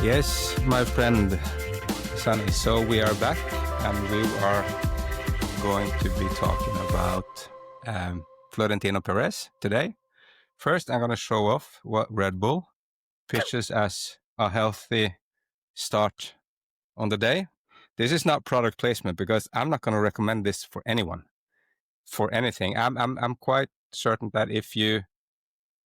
Yes, my friend Sunny. So we are back and we are going to be talking about Florentino Perez today. First, I'm going to show off what Red Bull pitches as a healthy start on the day. This is not product placement because I'm not going to recommend this for anyone, for anything. I'm quite certain that if you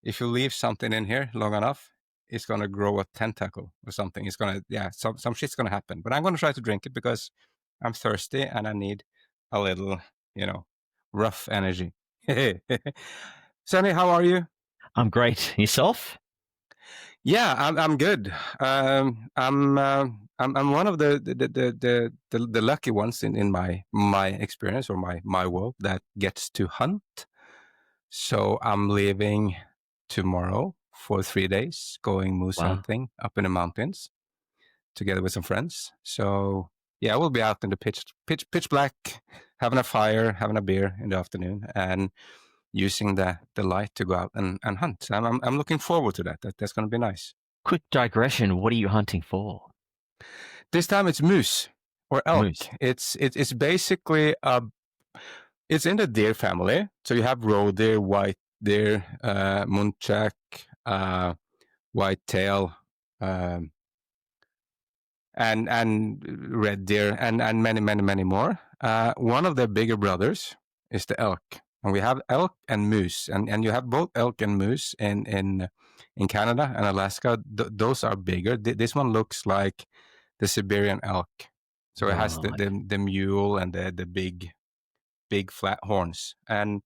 leave something in here long enough, it's going to grow a tentacle or something. It's going to, some shit's going to happen. But I'm going to try to drink it because I'm thirsty and I need a little, rough energy. Sunny, how are you? I'm great. Yourself? Yeah, I'm good. I'm one of the lucky ones in my experience or my world that gets to hunt. So I'm leaving tomorrow for 3 days, going moose hunting up in the mountains together with some friends. So yeah, we'll be out in the pitch black, having a fire, having a beer in the afternoon, and using the light to go out and hunt. I'm looking forward to that. That's going to be nice. Quick digression. What are you hunting for? This time it's moose or elk. Moose. It's basically it's in the deer family. So you have roe deer, white deer, muntjac, whitetail, and red deer, and many more. One of the bigger brothers is the elk, and we have elk and moose, and you have both elk and moose in Canada and Alaska. Those are bigger. This one looks like the Siberian elk, so it has the mule and the big flat horns, and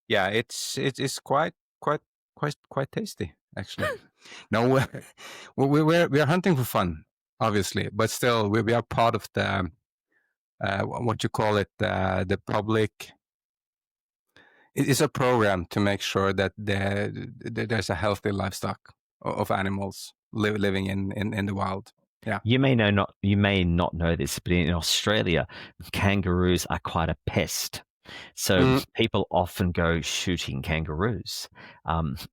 yeah, it's quite tasty actually. No, we're hunting for fun, obviously, but still we are part of the what you call it, the public. It's a program to make sure that there's a healthy livestock of animals living in the wild. Yeah. You may not know this, but in Australia, kangaroos are quite a pest. So people often go shooting kangaroos,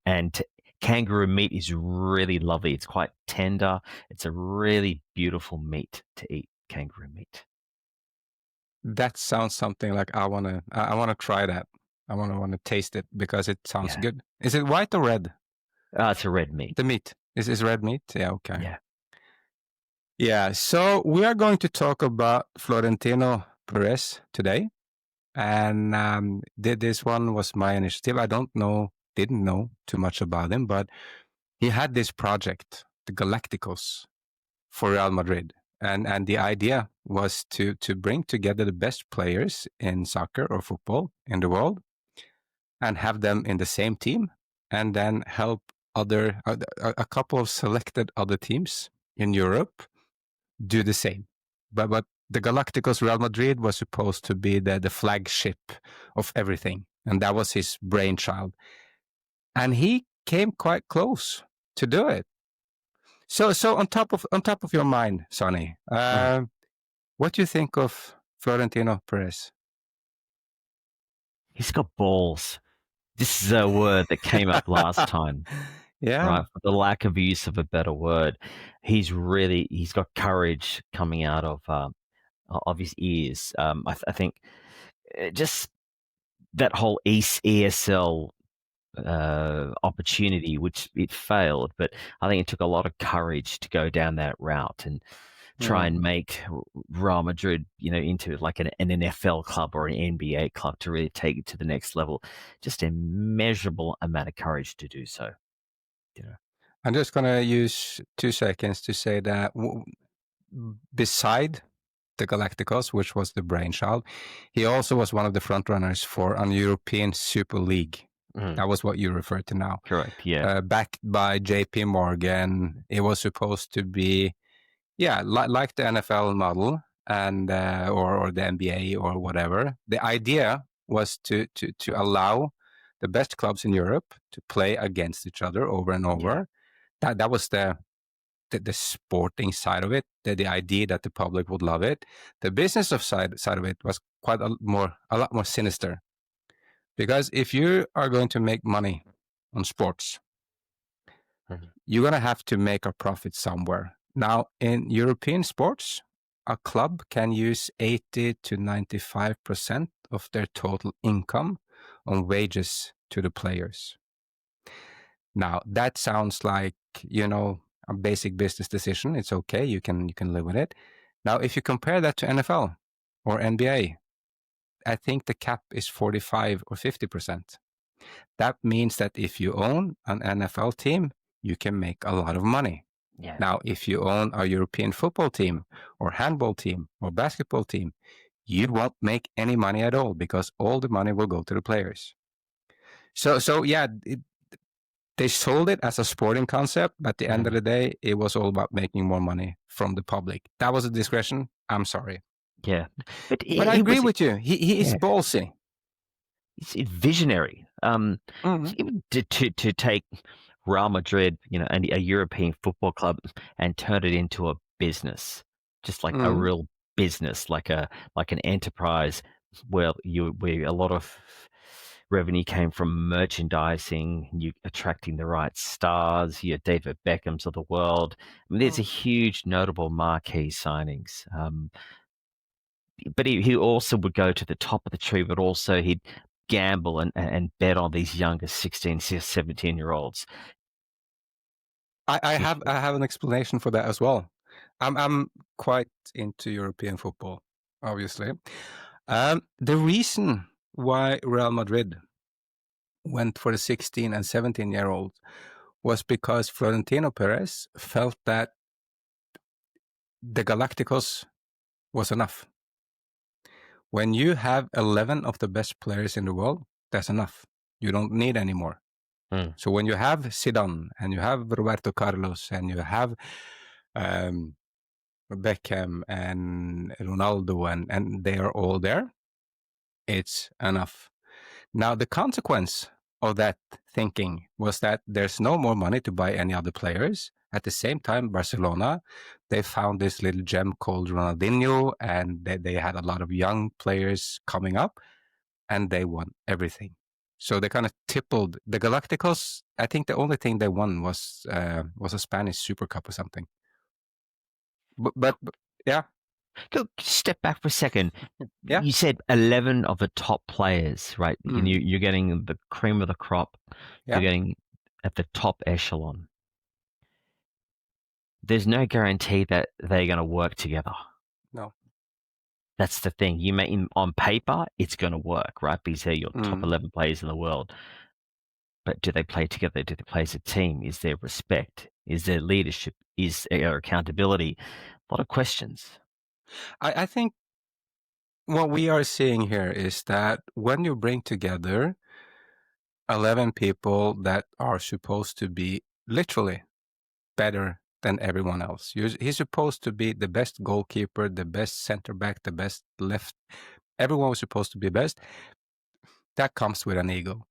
and kangaroo meat is really lovely. It's quite tender. It's a really beautiful meat to eat. Kangaroo meat. That sounds something like I wanna try that. I wanna taste it because it sounds good. Is it white or red? It's a red meat. The meat is red meat. Yeah. Okay. Yeah. Yeah. So we are going to talk about Florentino Perez today. And this one was my initiative. I didn't know too much about him, but he had this project, the Galacticos, for Real Madrid, and the idea was to bring together the best players in soccer or football in the world, and have them in the same team, and then help a couple of selected other teams in Europe do the same, but the Galacticos Real Madrid was supposed to be the flagship of everything, and that was his brainchild. And he came quite close to do it. So on top of your mind, Sonny, what do you think of Florentino Perez? He's got balls. This is a word that came up last time. Yeah. Right. For the lack of use of a better word, he's got courage coming out of his ears. I think just that whole ESL opportunity, which it failed, but I think it took a lot of courage to go down that route and try and make Real Madrid, into like an NFL club or an NBA club to really take it to the next level. Just a measurable amount of courage to do so. I'm just going to use 2 seconds to say that beside the Galacticos, which was the brainchild, he also was one of the frontrunners for an European Super League. That was what you referred to now. Correct, yeah. Backed by JP Morgan. It was supposed to be, like the NFL model and or the NBA or whatever. The idea was to allow the best clubs in Europe to play against each other over and over. That was the sporting side of it, the idea that the public would love it. The business side of it was quite a lot more sinister, because if you are going to make money on sports, you're going to have to make a profit somewhere. Now, in European sports, a club can use 80 to 95% of their total income on wages to the players. Now, that sounds like, a basic business decision. It's okay. You can live with it. Now, if you compare that to NFL or NBA, I think the cap is 45 or 50%. That means that if you own an NFL team, you can make a lot of money. Yeah. Now, if you own a European football team or handball team or basketball team, you won't make any money at all because all the money will go to the players. So yeah, they sold it as a sporting concept, but at the end of the day, it was all about making more money from the public. That was a discretion. I'm sorry. Yeah. But But I he agree was with you. He is ballsy. he's visionary. Mhm. To take Real Madrid, and a European football club, and turn it into a business, just like a Mhm. real business, like an enterprise where a lot of revenue came from merchandising, you attracting the right stars, your David Beckhams of the world. I mean, there's a huge notable marquee signings. But he also would go to the top of the tree, but also he'd gamble and bet on these younger 16, 17-year-olds. I have an explanation for that as well. I'm quite into European football, obviously. The reason why Real Madrid went for the 16 and 17-year-olds was because Florentino Perez felt that the Galacticos was enough. When you have 11 of the best players in the world, that's enough. You don't need any more. So when you have Zidane and you have Roberto Carlos and you have Beckham and Ronaldo and they are all there, it's enough. Now, the consequence of that thinking was that there's no more money to buy any other players. At the same time, Barcelona, they found this little gem called Ronaldinho, and they had a lot of young players coming up, and they won everything. So they kind of tippled the Galacticos. I think the only thing they won was a Spanish Super Cup or something. But yeah, Go step back for a second. yeah, You said 11 of the top players, right? And you're getting the cream of the crop. yeah, You're getting at the top echelon. There's no guarantee that they're going to work together. no, That's the thing. You may, on paper, it's going to work, right? Because they're your top 11 players in the world. But do they play together? Do they play as a team? Is there respect? Is there leadership? Is there accountability? A lot of questions. I think what we are seeing here is that when you bring together 11 people that are supposed to be literally better than everyone else, he's supposed to be the best goalkeeper, the best center back, the best left. Everyone was supposed to be best. That comes with an ego.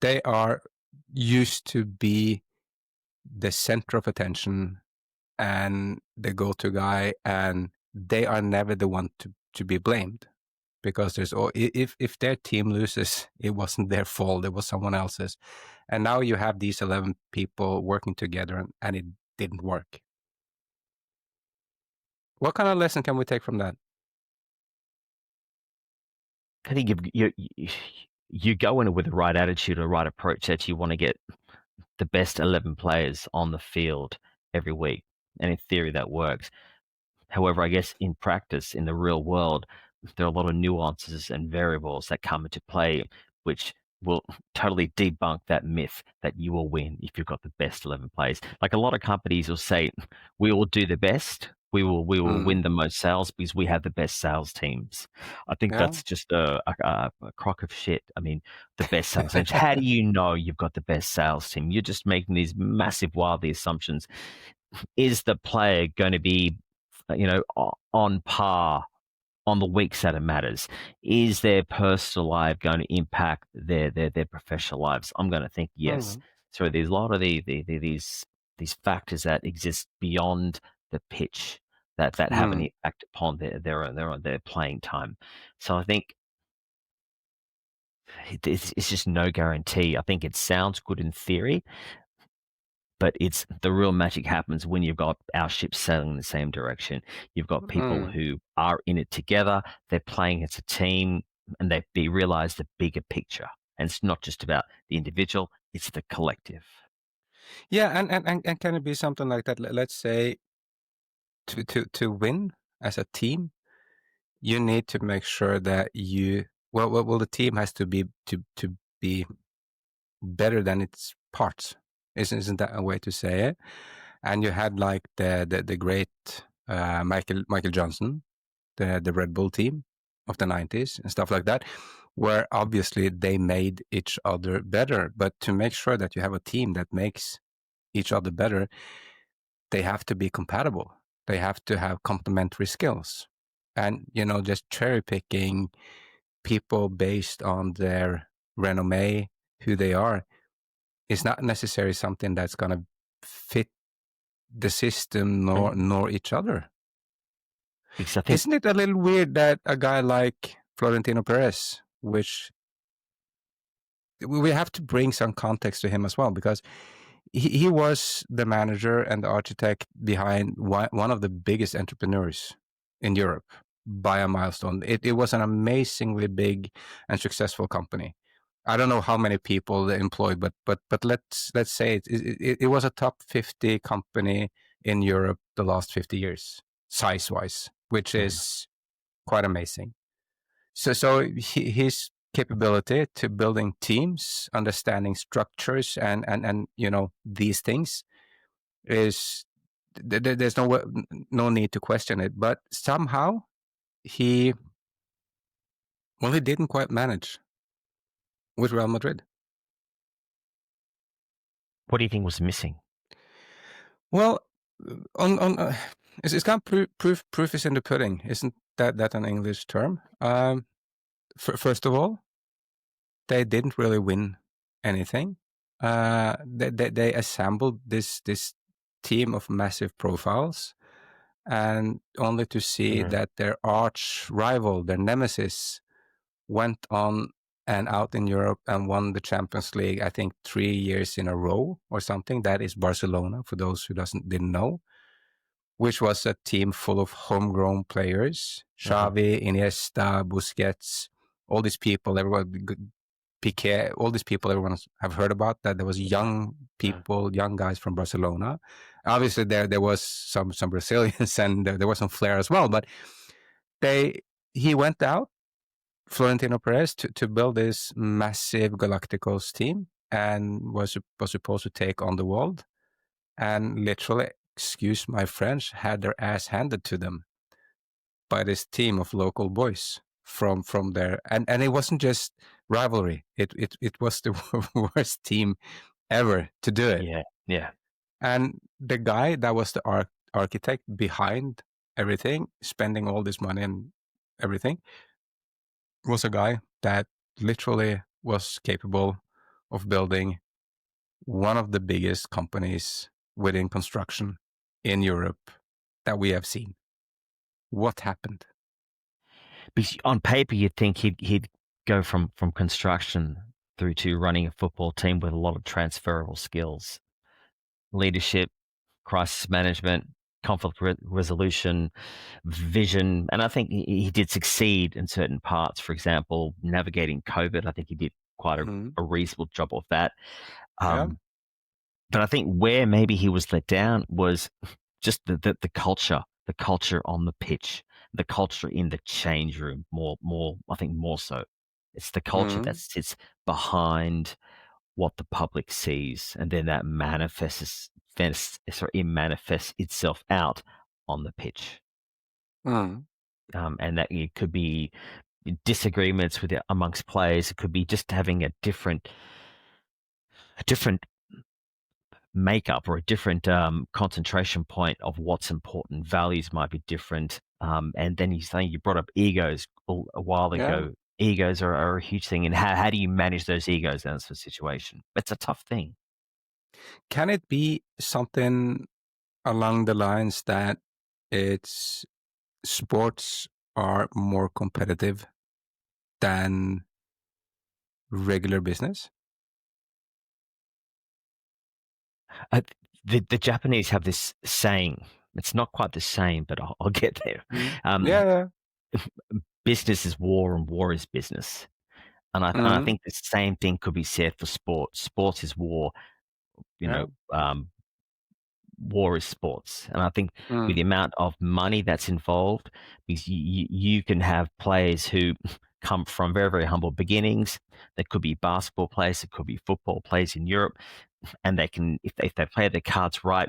They are used to be the center of attention and the go-to guy, and they are never the one to be blamed. Because if their team loses, it wasn't their fault, it was someone else's. And now you have these 11 people working together and it didn't work. What kind of lesson can we take from that? I think you go in it with the right attitude or right approach that you want to get the best 11 players on the field every week. And in theory, that works. However, I guess in practice, in the real world, there are a lot of nuances and variables that come into play, which will totally debunk that myth that you will win if you've got the best 11 players. Like a lot of companies will say, we will do the best. We will win the most sales because we have the best sales teams. I think Yeah. that's just a crock of shit. I mean, the best sales teams. How do you know you've got the best sales team? You're just making these massive, wildly assumptions. Is the player going to be, on par on the weeks that it matters? Is their personal life going to impact their professional lives? I'm going to think yes. So there's a lot of these factors that exist beyond the pitch that have an impact upon their playing time. So I think it's just no guarantee. I think it sounds good in theory, but it's the real magic happens when you've got our ships sailing in the same direction. You've got people who are in it together. They're playing as a team, and they realize the bigger picture. And it's not just about the individual; it's the collective. Yeah, and can it be something like that? Let's say to win as a team, you need to make sure that well the team has to be better than its parts. Isn't that a way to say it? And you had like the great Michael Johnson, the Red Bull team of the 90s and stuff like that, where obviously they made each other better. But to make sure that you have a team that makes each other better, they have to be compatible. They have to have complementary skills. And, just cherry picking people based on their resume, who they are, is not necessarily something that's going to fit the system nor each other. Because I think Isn't it a little weird that a guy like Florentino Perez, which we have to bring some context to him as well, because he was the manager and the architect behind one of the biggest entrepreneurs in Europe by a milestone. It was an amazingly big and successful company. I don't know how many people they employed, but let's say it was a top 50 company in Europe the last 50 years, size-wise, which is quite amazing. So his capability to building teams, understanding structures, and these things is there's no need to question it. But somehow he didn't quite manage with Real Madrid. what do you think was missing? Well, it's kind of proof is in the pudding, isn't that an English term? First of all, they didn't really win anything. They assembled this team of massive profiles, and only to see that their arch rival, their nemesis, went on and out in Europe and won the Champions League, I think 3 years in a row or something. That is Barcelona, for those who didn't know, which was a team full of homegrown players. Xavi, Iniesta, Busquets, all these people, everyone, Piqué, all these people everyone have heard about, that there was young people, young guys from Barcelona. Obviously there was some Brazilians and there was some flair as well, but he went out, Florentino Perez, to build this massive Galacticos team, and was supposed to take on the world, and literally, excuse my French, had their ass handed to them by this team of local boys from there. And it wasn't just rivalry. It was the worst team ever to do it. Yeah. And the guy that was the architect behind everything, spending all this money and everything, was a guy that literally was capable of building one of the biggest companies within construction in Europe that we have seen. What happened? Because on paper, you'd think he'd go from construction through to running a football team with a lot of transferable skills, leadership, crisis management, conflict resolution, vision. And I think he did succeed in certain parts. For example, navigating COVID, I think he did quite a reasonable job of that. But I think where maybe he was let down was just the culture on the pitch, the culture in the change room, I think more so. It's the culture that sits behind what the public sees, and then that manifests itself out on the pitch. And that it could be disagreements amongst players. It could be just having a different makeup or a different concentration point of what's important. Values might be different. And then you brought up egos a while ago. Egos are a huge thing. And how do you manage those egos in this situation? It's a tough thing. Can it be something along the lines that it's sports are more competitive than regular business? the Japanese have this saying. It's not quite the same, but I'll get there. Yeah. Business is war and war is business. And I think the same thing could be said for sport. Sports is war, Yeah. war is sports. And I think with the amount of money that's involved, because you can have players who come from very, very humble beginnings. That could be basketball players, it could be football players in Europe, and they can, if they play their cards right,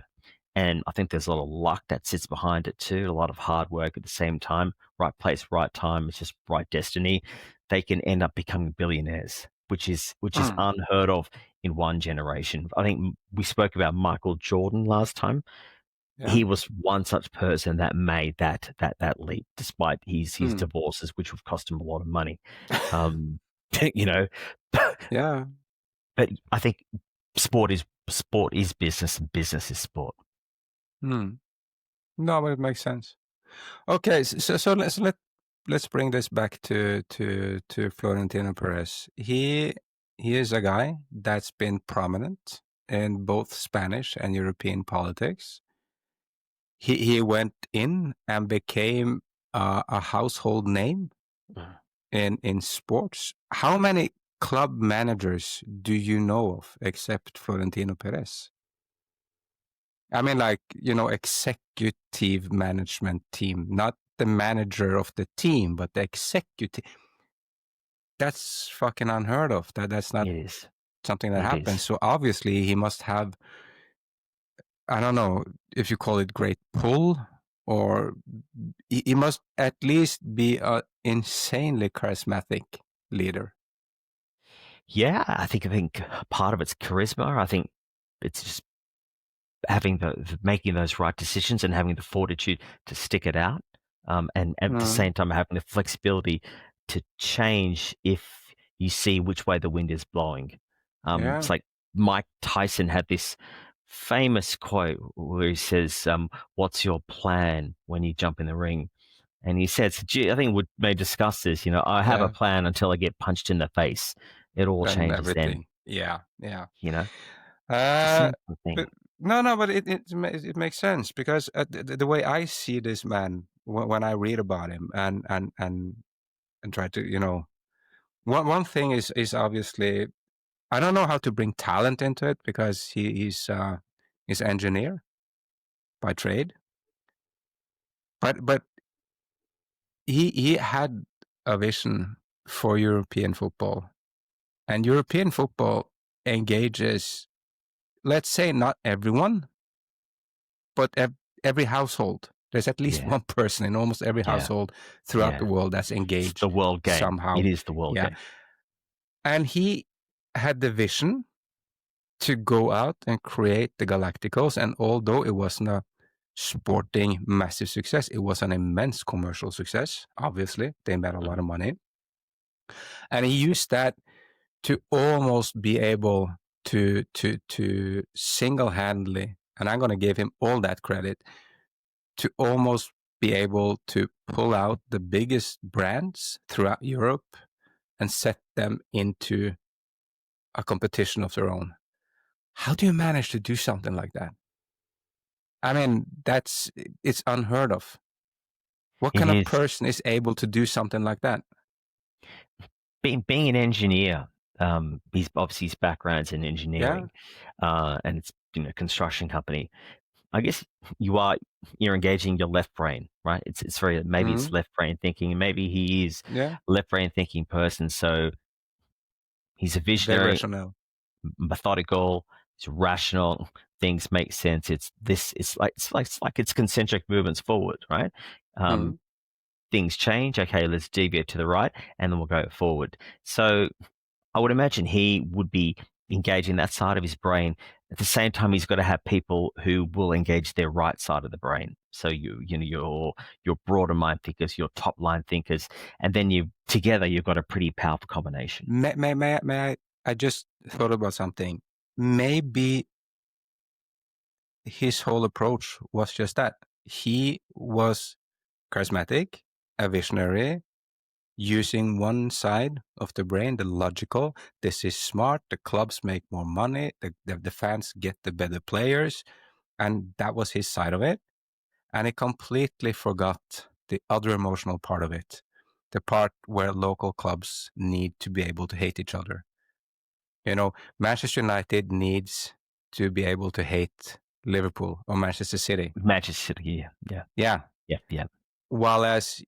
and I think there's a lot of luck that sits behind it too, a lot of hard work at the same time, right place, right time, it's just right destiny. They can end up becoming billionaires, which is unheard of in one generation. I think we spoke about Michael Jordan last time. Yeah. He was one such person that made that leap, despite his divorces, which have cost him a lot of money. You know, Yeah. but I think sport is business, and business is sport. No, but it makes sense. Okay, so let's bring this back to Florentino Perez. He is a guy that's been prominent in both Spanish and European politics. He went in and became a household name in sports. How many club managers do you know of except Florentino Perez? I mean, like, executive management team, not the manager of the team, but the executive. That's fucking unheard of. That's not something that happens. So obviously he must have, I don't know if you call it great pull, or he must at least be an insanely charismatic leader. Yeah, I think part of it's charisma. I think it's just having making those right decisions and having the fortitude to stick it out, and at the same time having the flexibility to change if you see which way the wind is blowing. It's like Mike Tyson had this famous quote where he says, "What's your plan when you jump in the ring?" And he says, I think we may discuss this. I have a plan until I get punched in the face. It all Then changes everything. then. Yeah. But no, but it makes sense, because the way I see this man when I read about him and try to, one thing is obviously, I don't know how to bring talent into it, because he's engineer by trade, but he had a vision for European football, and European football engages, let's say, not everyone, but every household. There's at least one person in almost every household throughout the world that's engaged. It's the world game. Somehow. It is the world game. And he had the vision to go out and create the Galacticos. And although it wasn't a sporting massive success, it was an immense commercial success. Obviously, they made a lot of money. And he used that to almost be able to single-handedly, and I'm going to give him all that credit, to almost be able to pull out the biggest brands throughout Europe and set them into a competition of their own. How do you manage to do something like that? I mean, it's unheard of. What kind of person is able to do something like that? Being an engineer, he's obviously his background's in engineering, and it's construction company. I guess you're engaging your left brain, right? It's very, maybe it's left brain thinking, and maybe he is a left brain thinking person. So he's a visionary, methodical, he's rational. Things make sense. It's concentric movements forward, right? Things change. Okay, let's deviate to the right, and then we'll go forward. So I would imagine he would be engaging that side of his brain. At the same time, he's got to have people who will engage their right side of the brain. So your broader mind thinkers, your top line thinkers, and then together you've got a pretty powerful combination. May I just thought about something. Maybe his whole approach was just that. He was charismatic, a visionary, using one side of the brain, the logical. This is smart. The clubs make more money. The fans get the better players. and that was his side of it. And he completely forgot the other emotional part of it, the part where local clubs need to be able to hate each other. Manchester United needs to be able to hate Liverpool or Manchester City. Manchester City, Yeah. yeah. While as,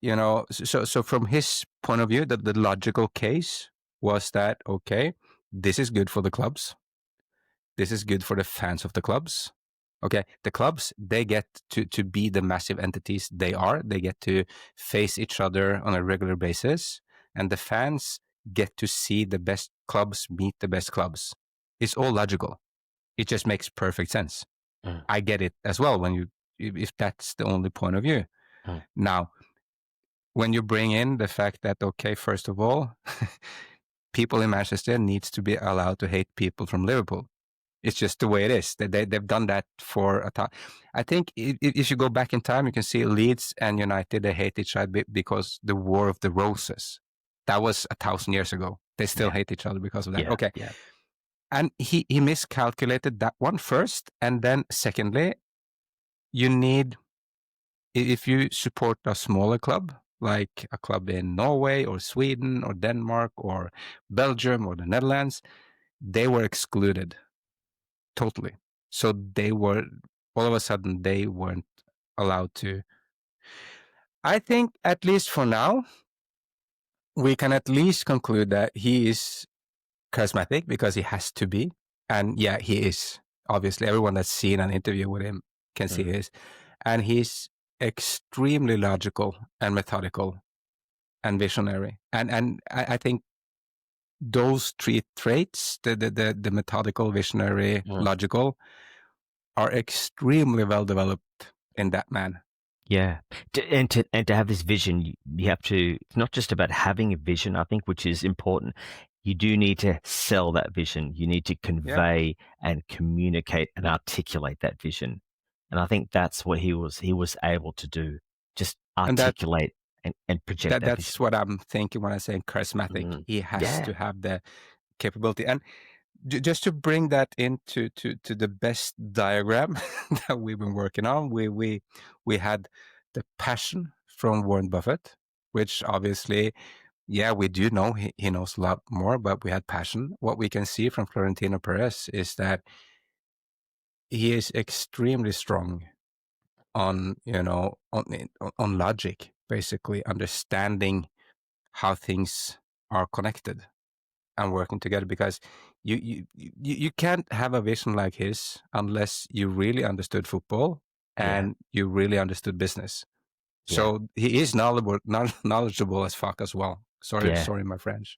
so from his point of view, the logical case was that, okay, this is good for the clubs. This is good for the fans of the clubs. Okay, the clubs, they get to be the massive entities they are. They get to face each other on a regular basis. And the fans get to see the best clubs meet the best clubs. It's all logical. It just makes perfect sense. I get it as well if that's the only point of view. Now, when you bring in the fact that, okay, first of all, people in Manchester needs to be allowed to hate people from Liverpool. It's just the way it is. They've done that for a time. I think if you go back in time, you can see Leeds and United, they hate each other because the War of the Roses. That was 1,000 years ago. They still hate each other because of that. Okay. Yeah. And he miscalculated that one first. And then secondly, you need, if you support a smaller club, like a club in Norway or Sweden or Denmark or Belgium or the Netherlands, they were excluded totally. So all of a sudden, they weren't allowed to. I think, at least for now, we can at least conclude that he is charismatic because he has to be. And yeah, he is. Obviously, everyone that's seen an interview with him can see he is. And he's extremely logical and methodical and visionary. And I think those three traits, the methodical, visionary, logical, are extremely well developed in that man. Yeah, and to have this vision, you have to. It's not just about having a vision, I think, which is important. You do need to sell that vision. You need to convey and communicate and articulate that vision. And I think that's what he was able to do. Just articulate and project that That's vision. what I'm thinking when I say charismatic. He has to have the capability. And just to bring that into to the best diagram that we've been working on, we had the passion from Warren Buffett, which obviously, we do know he knows a lot more, but we had passion. What we can see from Florentino Perez is that he is extremely strong on logic, basically understanding how things are connected and working together, because you can't have a vision like his unless you really understood football and you really understood business. So he is knowledgeable as fuck as well. Sorry, my French.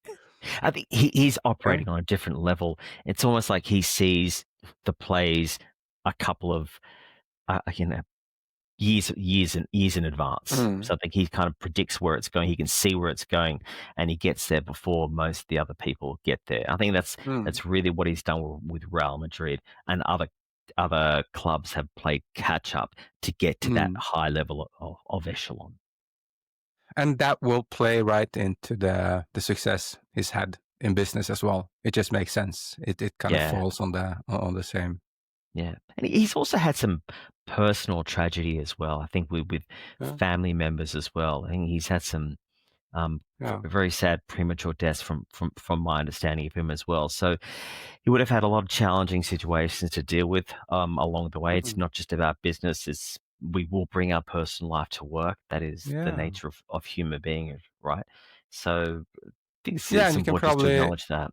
I think he's operating on a different level. It's almost like he sees the plays a couple of years in advance. So I think he kind of predicts where it's going. He can see where it's going, and he gets there before most of the other people get there. I think that's really what he's done with Real Madrid, and other clubs have played catch up to get to that high level of echelon. And that will play right into the success he's had in business as well. It just makes sense. It kind of falls on the same. Yeah, and he's also had some personal tragedy as well. I think with family members as well. I think he's had some very sad premature deaths from my understanding of him as well. So he would have had a lot of challenging situations to deal with along the way. It's not just about business. We will bring our personal life to work. That is the nature of human being, right? So I think it's important just to acknowledge that.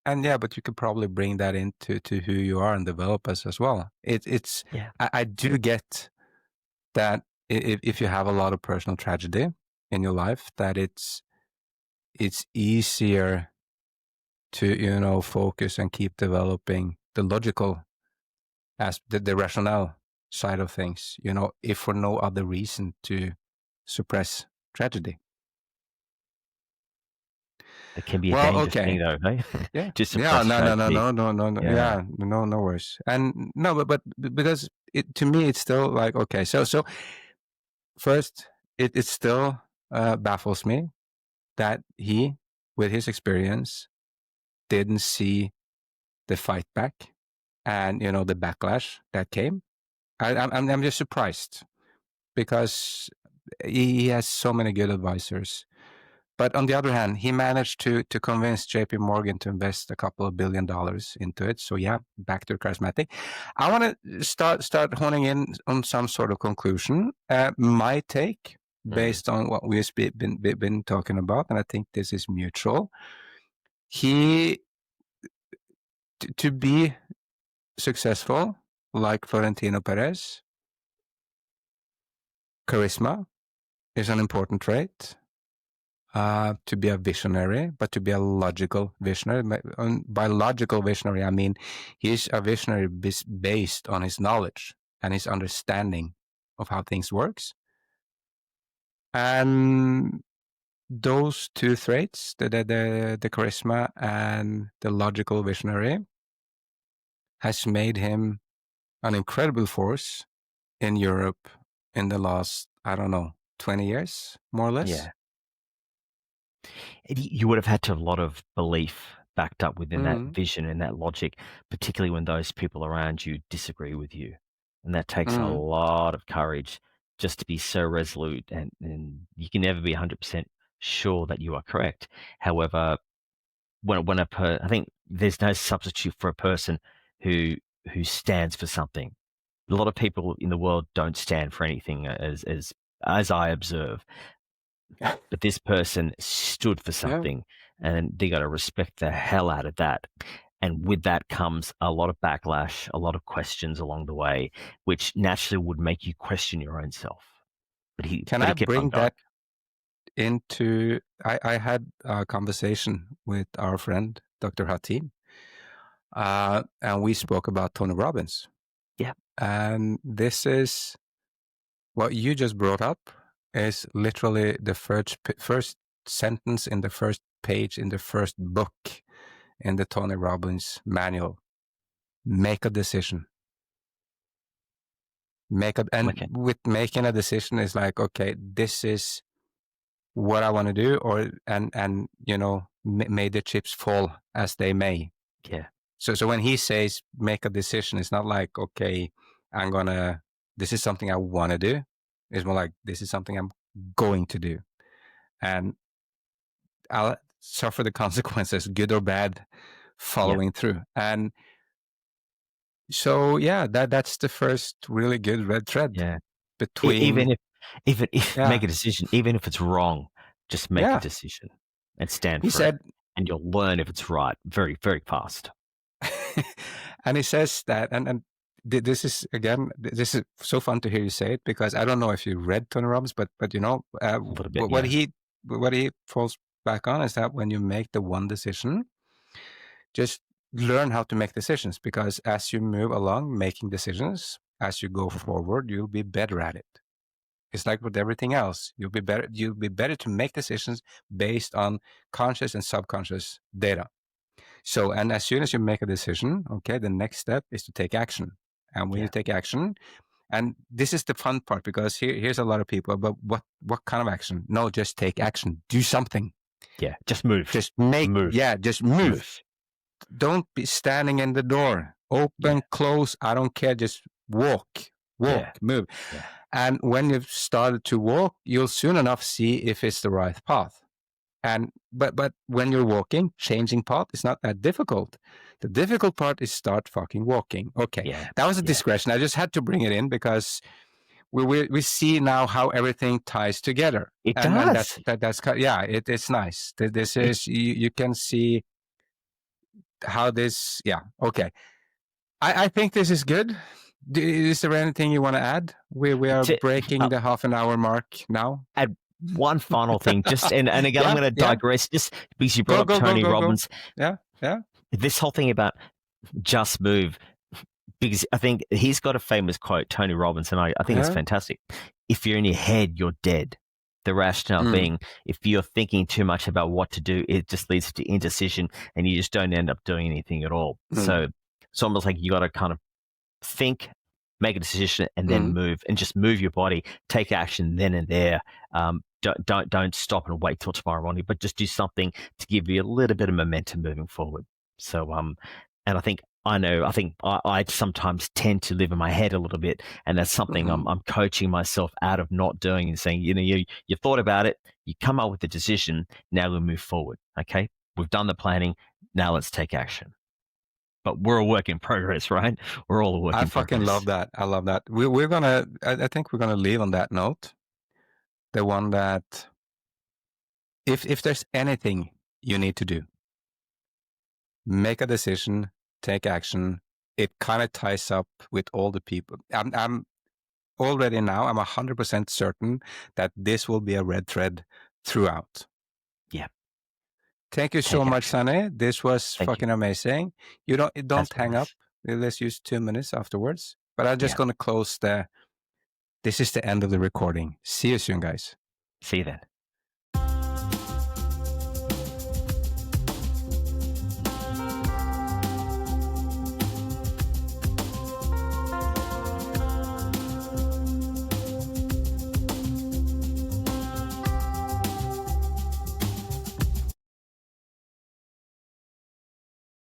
And but you could probably bring that into who you are and develop us as well. I do get that if you have a lot of personal tragedy in your life, that it's easier to focus and keep developing the logical the rationale side of things, if for no other reason to suppress tragedy. It can be a dangerous thing, though, right? To suppress tragedy. No, no worries. And no, but because to me, it's still like, okay, so first, it still baffles me that he, with his experience, didn't see the fight back and the backlash that came. I'm just surprised because he has so many good advisors. But on the other hand, he managed to convince JP Morgan to invest a couple of $1 billion into it. So yeah, back to charismatic. I want to start honing in on some sort of conclusion. My take, based on what we've been talking about, and I think this is mutual. He to be successful like Florentino Perez, charisma is an important trait. To be a visionary, but to be a logical visionary. By logical visionary, I mean he's a visionary based on his knowledge and his understanding of how things works. And those two traits, the charisma and the logical visionary, has made him an incredible force in Europe in the last, 20 years, more or less. Yeah. You would have had to have a lot of belief backed up within that vision and that logic, particularly when those people around you disagree with you. And that takes a lot of courage just to be so resolute, and you can never be 100% sure that you are correct. However, I think there's no substitute for a person who stands for something. A lot of people in the world don't stand for anything, as I observe. But this person stood for something, and they got to respect the hell out of that. And with that comes a lot of backlash, a lot of questions along the way, which naturally would make you question your own self. But he kept bring on going. that into? I had a conversation with our friend Dr. Hatim, and we spoke about Tony Robbins. Yeah, and this is what you just brought up. Is literally the first sentence in the first page in the first book in the Tony Robbins manual. Make a decision. With making a decision is like, okay, this is what I want to do, and may the chips fall as they may. Yeah. So when he says make a decision, it's not like, okay, this is something I want to do. It's more like, this is something I'm going to do. And I'll suffer the consequences, good or bad, following through. And so, yeah, that's the first really good red thread. Yeah. Between even if make a decision, even if it's wrong, just make a decision and stand for it. And you'll learn if it's right very, very fast. And he says that, and this is so fun to hear you say it, because I don't know if you read Tony Robbins, but a little bit, what he falls back on is that when you make the one decision, just learn how to make decisions, because as you move along making decisions, as you go forward, you'll be better at it. It's like with everything else. You'll be better to make decisions based on conscious and subconscious data. So, and as soon as you make a decision, okay, the next step is to take action. And when you take action, and this is the fun part, because here's a lot of people, but what kind of action? No, just take action. Do something. Yeah, just move. Just move. Yeah, just move. Don't be standing in the door. Open, close, I don't care. Just walk, move. Yeah. And when you've started to walk, you'll soon enough see if it's the right path. And but when you're walking, changing path is not that difficult. The difficult part is start fucking walking. Okay, that was a digression. I just had to bring it in because we see now how everything ties together. It does. It's nice. This is you can see how this. Yeah. Okay. I think this is good. Is there anything you want to add? We are breaking the half an hour mark now. Add one final thing, just and again, I'm going to digress, just because you brought up Tony Robbins. Yeah. This whole thing about just move, because I think he's got a famous quote, Tony Robbins, and I think it's fantastic. If you're in your head, you're dead. The rationale being, if you're thinking too much about what to do, it just leads to indecision, and you just don't end up doing anything at all. So it's almost like you got to kind of think, make a decision, and then move, and just move your body, take action then and there. Don't stop and wait till tomorrow morning, but just do something to give you a little bit of momentum moving forward. So, and I think I know. I think I sometimes tend to live in my head a little bit, and that's something I'm coaching myself out of not doing and saying, you thought about it, you come up with the decision, now we move forward. Okay, we've done the planning, now let's take action. But we're a work in progress, right? We're all a work in progress. I fucking love that. I love that. We're gonna. I think we're gonna leave on that note. The one that if there's anything you need to do, make a decision, take action. It kind of ties up with all the people. I'm already now, I'm 100% certain that this will be a red thread throughout. Yeah. Thank you so much, Sunny. This was fucking amazing. You don't hang up. Let's use 2 minutes afterwards. But I'm just going to close this is the end of the recording. See you soon, guys. See you then.